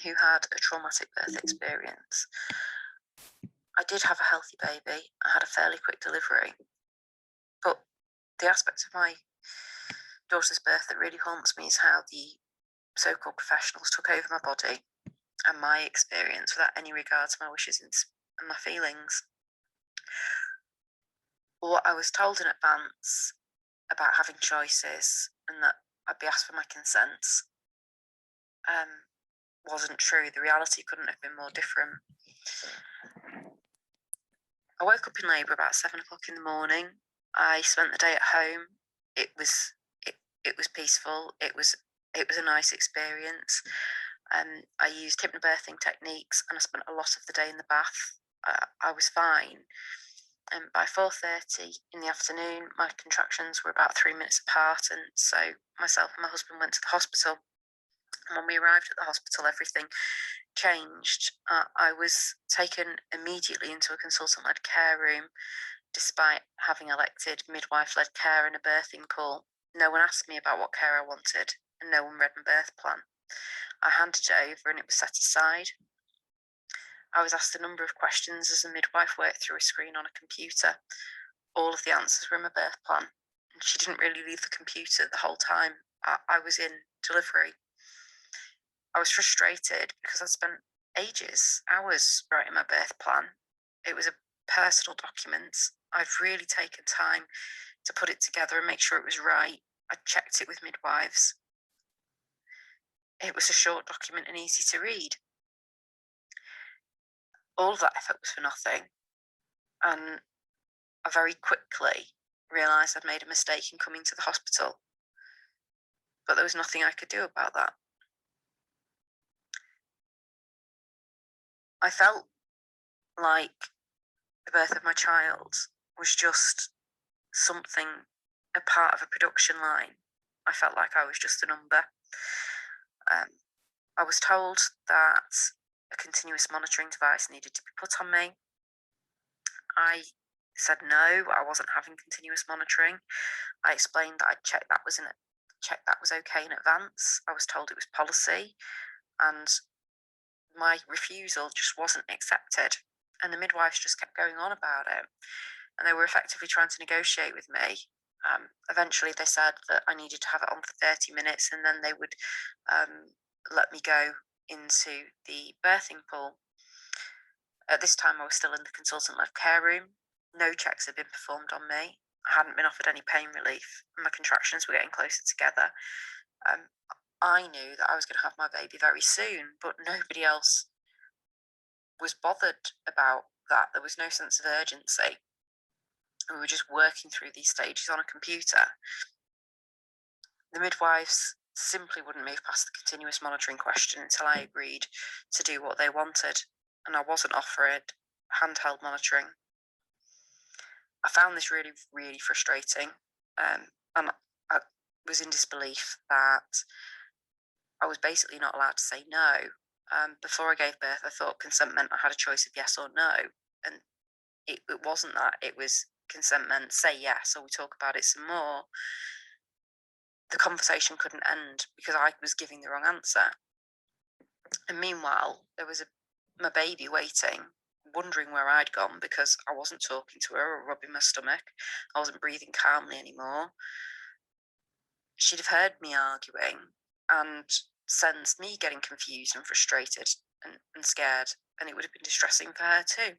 who had a traumatic birth experience. I did have a healthy baby. I had a fairly quick delivery. But the aspect of my daughter's birth that really haunts me is how the so-called professionals took over my body and my experience without any regard to my wishes and my feelings. What I was told in advance about having choices and that I'd be asked for my consent wasn't true. The reality couldn't have been more different. I woke up in labour about 7 o'clock in the morning. I spent the day at home. It was peaceful. It was a nice experience. I used hypnobirthing techniques, and I spent a lot of the day in the bath. I was fine. And by 4:30 in the afternoon, my contractions were about 3 minutes apart, and so myself and my husband went to the hospital. And when we arrived at the hospital, everything changed. I was taken immediately into a consultant-led care room, despite having elected midwife-led care and a birthing pool. No one asked me about what care I wanted, and no one read my birth plan. I handed it over and it was set aside. I was asked a number of questions as a midwife worked through a screen on a computer. All of the answers were in my birth plan, and she didn't really leave the computer the whole time I was in delivery. I was frustrated because I'd spent ages, hours writing my birth plan. It was a personal document. I'd really taken time to put it together and make sure it was right. I checked it with midwives. It was a short document and easy to read. All of that effort was for nothing. And I very quickly realised I'd made a mistake in coming to the hospital. But there was nothing I could do about that. I felt like the birth of my child was just something, a part of a production line. I felt like I was just a number. I was told that a continuous monitoring device needed to be put on me. I said no, I wasn't having continuous monitoring. I explained that I'd checked that was okay in advance. I was told it was policy, and my refusal just wasn't accepted. And the midwives just kept going on about it, and they were effectively trying to negotiate with me. Eventually, they said that I needed to have it on for 30 minutes, and then they would let me go into the birthing pool. At this time, I was still in the consultant-led care room. No checks had been performed on me. I hadn't been offered any pain relief, and my contractions were getting closer together. I knew that I was going to have my baby very soon, but nobody else was bothered about that. There was no sense of urgency. We were just working through these stages on a computer. The midwives simply wouldn't move past the continuous monitoring question until I agreed to do what they wanted, and I wasn't offered handheld monitoring. I found this really, really frustrating, and I was in disbelief that I was basically not allowed to say no. Before I gave birth, I thought consent meant I had a choice of yes or no, and it wasn't that. It was consent meant say yes or we talk about it some more. The conversation couldn't end because I was giving the wrong answer. And meanwhile, there was my baby waiting, wondering where I'd gone because I wasn't talking to her or rubbing my stomach. I wasn't breathing calmly anymore. She'd have heard me arguing and sensed me getting confused and frustrated and scared, and it would have been distressing for her too.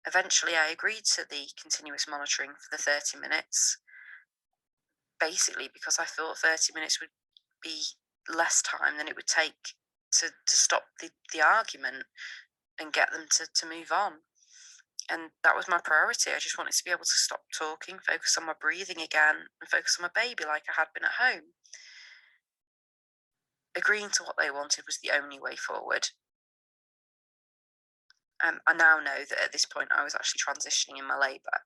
Eventually, I agreed to the continuous monitoring for the 30 minutes, basically because I thought 30 minutes would be less time than it would take to stop the argument and get them to move on. And that was my priority. I just wanted to be able to stop talking, focus on my breathing again, and focus on my baby like I had been at home. Agreeing to what they wanted was the only way forward. I now know that at this point I was actually transitioning in my labour.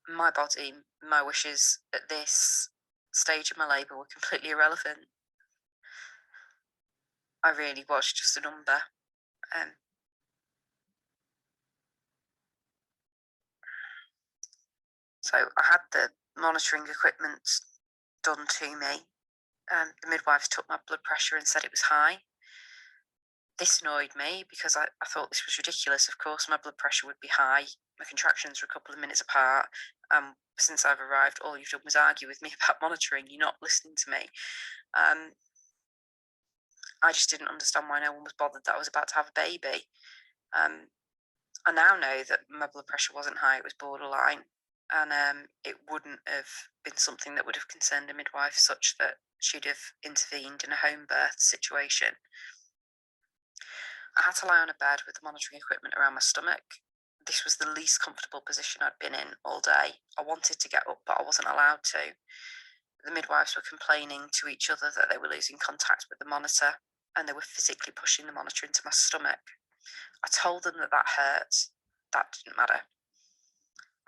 My body, my wishes at this stage of my labour were completely irrelevant. I really was just a number. So I had the monitoring equipment done to me, The midwives took my blood pressure and said it was high. This annoyed me because I thought this was ridiculous. Of course, my blood pressure would be high. My contractions were a couple of minutes apart. Since I've arrived, all you've done was argue with me about monitoring. You're not listening to me. I just didn't understand why no one was bothered that I was about to have a baby. I now know that my blood pressure wasn't high, it was borderline. And it wouldn't have been something that would have concerned a midwife such that she'd have intervened in a home birth situation. I had to lie on a bed with the monitoring equipment around my stomach. This was the least comfortable position I'd been in all day. I wanted to get up, but I wasn't allowed to. The midwives were complaining to each other that they were losing contact with the monitor, and they were physically pushing the monitor into my stomach. I told them that hurt. That didn't matter.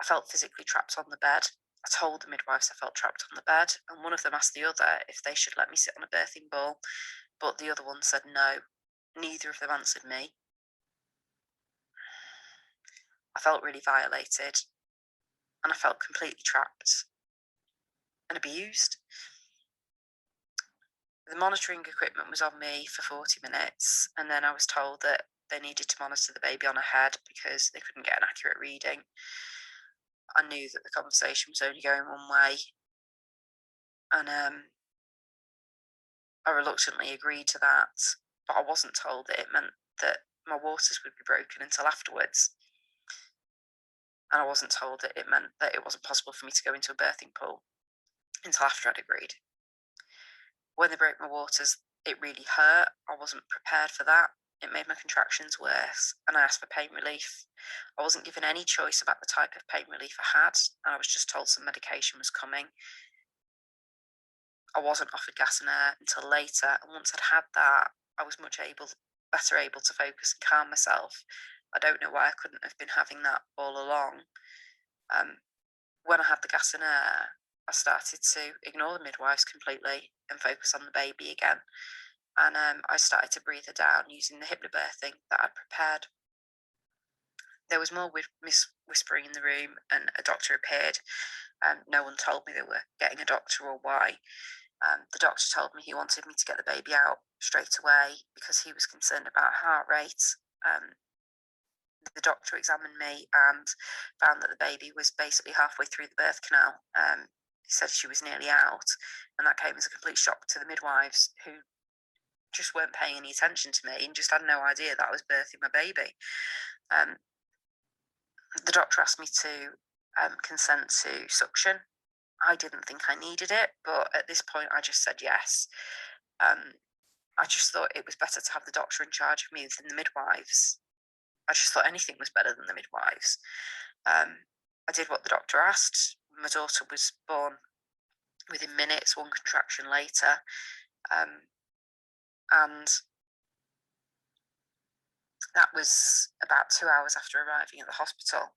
I felt physically trapped on the bed. I told the midwives I felt trapped on the bed, and one of them asked the other if they should let me sit on a birthing ball, but the other one said no. Neither of them answered me. I felt really violated, and I felt completely trapped and abused. The monitoring equipment was on me for 40 minutes, and then I was told that they needed to monitor the baby on her head because they couldn't get an accurate reading. I knew that the conversation was only going one way, and I reluctantly agreed to that, but I wasn't told that it meant that my waters would be broken until afterwards. And I wasn't told that it meant that it wasn't possible for me to go into a birthing pool until after I'd agreed. When they broke my waters, it really hurt. I wasn't prepared for that. It made my contractions worse, and I asked for pain relief. I wasn't given any choice about the type of pain relief I had, and I was just told some medication was coming. I wasn't offered gas and air until later, and once I'd had that, I was better able to focus and calm myself. I don't know why I couldn't have been having that all along. When I had the gas and air, I started to ignore the midwives completely and focus on the baby again. And I started to breathe her down using the hypnobirthing that I'd prepared. There was more whispering in the room, and a doctor appeared. No one told me they were getting a doctor or why. The doctor told me he wanted me to get the baby out straight away because he was concerned about heart rate. The doctor examined me and found that the baby was basically halfway through the birth canal. He said she was nearly out, and that came as a complete shock to the midwives, who just weren't paying any attention to me and just had no idea that I was birthing my baby. The doctor asked me to consent to suction. I didn't think I needed it, but at this point I just said yes. I just thought it was better to have the doctor in charge of me than the midwives. I just thought anything was better than the midwives. I did what the doctor asked. My daughter was born within minutes, one contraction later. And that was about 2 hours after arriving at the hospital.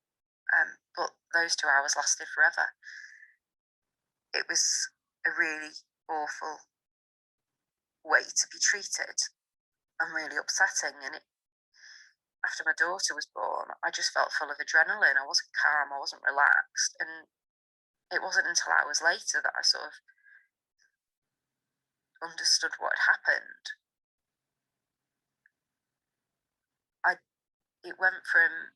But those 2 hours lasted forever. It was a really awful way to be treated and really upsetting. And after my daughter was born, I just felt full of adrenaline. I wasn't calm, I wasn't relaxed. And it wasn't until hours later that I sort of understood what had happened. It went from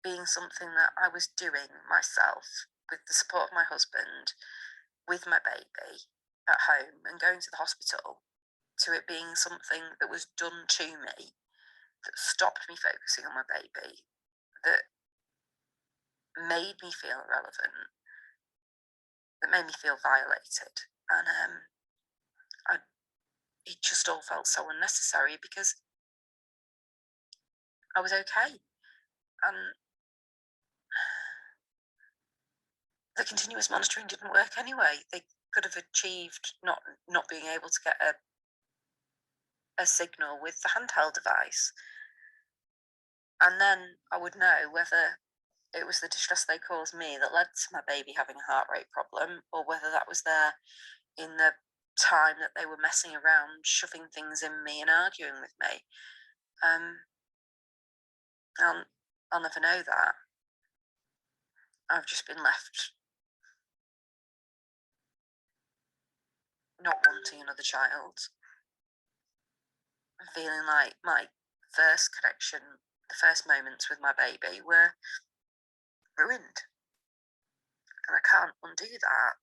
being something that I was doing myself with the support of my husband, with my baby at home and going to the hospital, to it being something that was done to me, that stopped me focusing on my baby, that made me feel irrelevant, that made me feel violated. And it just all felt so unnecessary because I was okay. And the continuous monitoring didn't work anyway. They could have achieved not being able to get a signal with the handheld device. And then I would know whether it was the distress they caused me that led to my baby having a heart rate problem, or whether that was there in the time that they were messing around, shoving things in me and arguing with me. I'll never know that. I've just been left not wanting another child, and feeling like my first connection, the first moments with my baby were ruined. And I can't undo that.